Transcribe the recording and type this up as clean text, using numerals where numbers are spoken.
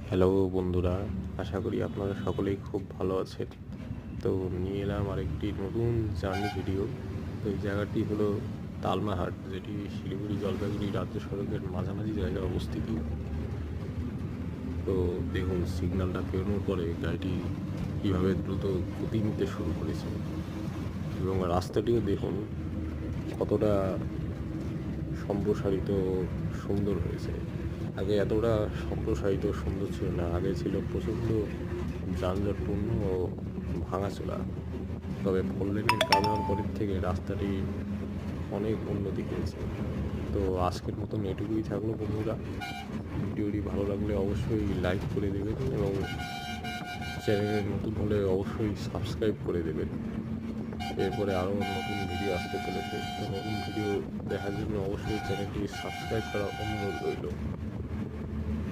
Hello বন্ধুরা, আশা করি আপনারা সকলেই খুব ভালো আছেন। তো নিয়ে এলাম আরেকটি নতুন জার্নি ভিডিও। তো এই জায়গাটি হলো তালমাহাট, যেটি শিলিগুড়ি জলপাইগুড়ি রাজ্য সড়কের মাঝামাঝি জায়গায় অবস্থিত। তো দেখুন, সিগন্যালটা পেরোনোর পরে গাড়িটি কীভাবে দ্রুত গতি নিতে শুরু করেছে, এবং রাস্তাটিও দেখুন কতটা সম্প্রসারিত সুন্দর হয়েছে। আগে এতটা সম্প্রসারিত সুন্দর ছিল না, আগে ছিল প্রচণ্ড যানজটপূর্ণ ও ভাঙাচোরা। তবে ফোর লেনের কাজ হওয়ার পরের থেকে রাস্তাটি অনেক উন্নতি হয়েছে। তো আজকের মতন এটুকুই থাকলো বন্ধুরা। ভিডিওটি ভালো লাগলে অবশ্যই লাইক করে দেবেন এবং চ্যানেলে নতুন হলে অবশ্যই সাবস্ক্রাইব করে দেবেন। এরপরে আরও নতুন ভিডিও আসতে চলেছে। তো নতুন ভিডিও দেখার জন্য অবশ্যই চ্যানেলটি সাবস্ক্রাইব করার অনুরোধ রইল।